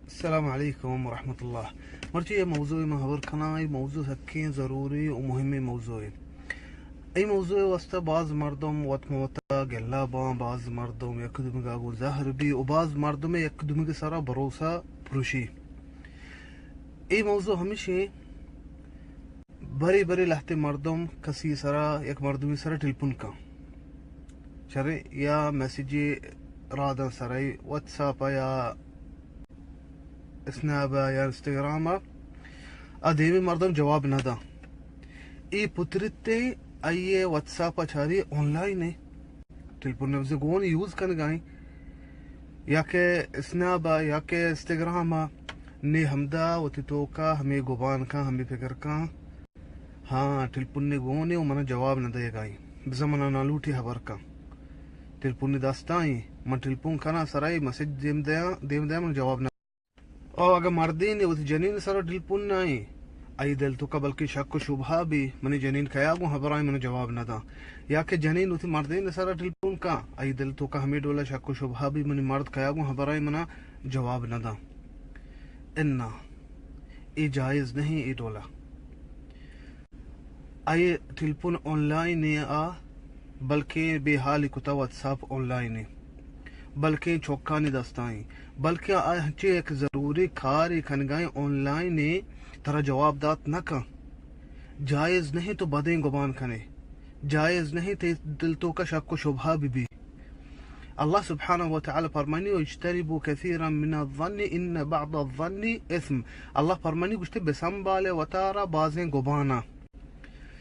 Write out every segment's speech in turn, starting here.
السلام عليكم ورحمة الله. مرجية موضوعي مهبر قناعي موضوع سكين ضروري ومهم موضوعي. أي موضوع واسطة بعض مردم واتموتا جلابا بعض مردم يقدم قابو زهر بي وبعض مردم يقدم سارا بروسا بروشي. أي موضوع همشي بری بری لحظه مردم کسی سرا یک مردمی سرا تلپون کا شرع یا میسیجی رادن سرای واتساپ یا اسناب یا انستغرام ادیمی مردم جواب ندا ای پترتے ایے واتساپ اچاری آن لائن ہے تلپون نفز گون یوز کن گائیں یا کہ اسناب یا کہ انستغرام نے ہمدا وتتوکا ہمیں گبان کا ہمیں فکر کا ہاں تلپون گونے ومن جواب نہ دے گائی بزمنا نالوٹی خبر کا تلپون داستائیں من تلپون کنا سرائی مسج دیم دیا من جواب نہ او اگر مردین وت جنین سر تلپون نائیں ای دل تو قبل کی شک و شبہ بھی من جنین کیا گو خبرائی من جواب نہ دا یا کہ جنین وت مردین سر تلپون کا ای دل تو کا ہمیں ڈولا شک و شبہ بھی من مرد کیا گو خبرائی من جواب نہ دا انا ای جائز نہیں ای ڈولا آئے تلپون آن لائن آ بلکہ بے حال کتا واتساپ آن لائن بلکہ چوکانی دستائیں بلکہ آچے ایک ضروری کاری کھنگائیں آن لائن ترا جواب دات نہ کا جائز نہیں تو بدیں گبان کھنے جائز نہیں تو دل تو کا شک و شبہ بھی اللہ سبحانہ وتعالی فرمانی اجتنبوا کثیرا من الظن ان بعض الظن اثم اللہ فرمانی گشتے بسنبالے وطارا بازیں گبانا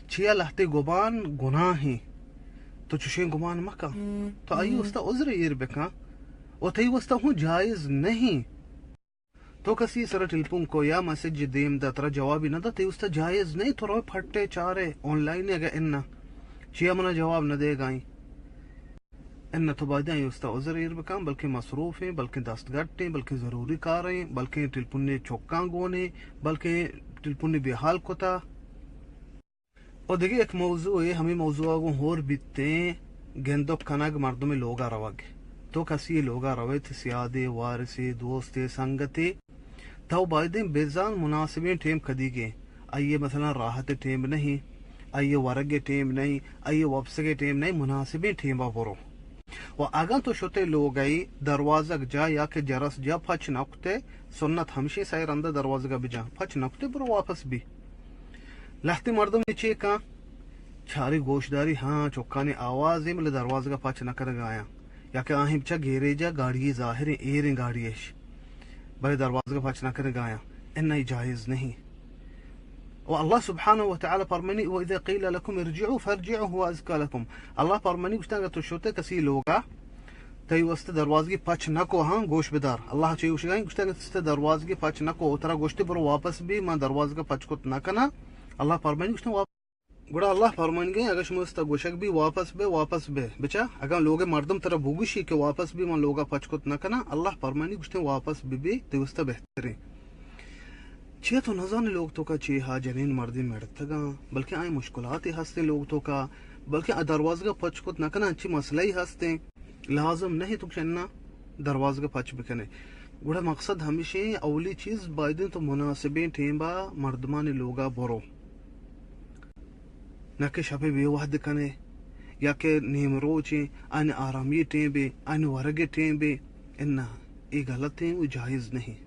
چھیا لہتے گبان گناہ ہیں تو چشیں گمان مکا تو آئی وستا عذر ایر بکا و تی وستا ہوں جائز نہیں تو کسی سر تلپون کو یا مسج دیم دا ترا جوابی نہ دا تی وستا جائز نہیں تو روی پھٹے چارے آن لائن اگا اننا چھیا منا جواب نہ دے گائیں اننا تو بعد آئی وستا عذر ایر بکا بلکہ مصروف ہیں بلکہ دستگٹ ہیں بلکہ ضروری کار ہیں بلکہ تلپون نے چوکان گونے بلکہ تلپون نے بحال کتا اور دیکھیں ایک موضوع ہے ہمیں موضوع کو ہور بیتے گندو کنگ مردوں میں لوگا روگ تو کسی لوگا روے تھے سیادے وارثے دوستے سنگتے تو بائدیں بیزان مناسبیں ٹیم کدی گے آئیے مثلا راحت ٹیم نہیں آئیے ورگ ٹیم نہیں آئیے وپس کے ٹیم نہیں مناسبیں ٹیمہ برو و اگر تو شتے لوگ آئی دروازہ جا یا کہ جرس جا پھچ نکتے سنت ہمشی سائر اندر دروازہ کا بھی جا پھچ نکتے برو واپس بھی لہتی مردم نیچے کا چھاری گوشداری ہاں چوکانے آواز ہے ملے دروازہ کا پاچ نہ کر گایا یا کہ آہیں بچا گیرے جا گاڑی ظاہر ایریں گاڑیش بلے دروازہ کا پاچ نہ کر گایا انہی جائز نہیں و اللہ سبحانہ وتعالی فرمانی وَإِذَا قِيلَ لَكُمْ ارْجِعُوا فَارْجِعُوا هُوَ أَزْكَىٰ لَكُمْ اللہ فرمانی کچھ کہ تو شوتے کسی لوگا تی وسط دروازہ کی پاچ نہ کو ہاں گوش بدار اللہ چاہیے وشگائیں کچھ کہ دروازہ کی پاچ نہ کو اترا گوشتے پر واپس بھی ماں دروازہ کا پاچ کو نہ کنا اللہ فرمانی کچھ گڑا اللہ فرمان گئے اگر شمستا گوشک بھی واپس بے بچا اگر لوگ مردم طرف بھوگشی کہ واپس بھی من لوگا پچکت نہ کنا اللہ فرمانی گشتے واپس بھی توستا بہترین چھے تو نظان لوگ تو کا چھے ہا جنین مردی میڑتا گا بلکہ آئیں مشکلات ہستے لوگ تو کا بلکہ دروازہ کا پچکت نہ کنا اچھی مسئلہ ہی ہستے لازم نہیں تو چننا دروازہ کا پچ بکنے گڑا مقصد ہمیشہ اولی چیز بائدن تو مناسبیں ٹھیمبا مردمان لوگا برو نہ کہ شپے بے وحد کنے یا کہ نیم روچیں آنے آرامی ٹیم بے آنے ورگ ٹیم بے انہا یہ غلط ہیں وہ جائز نہیں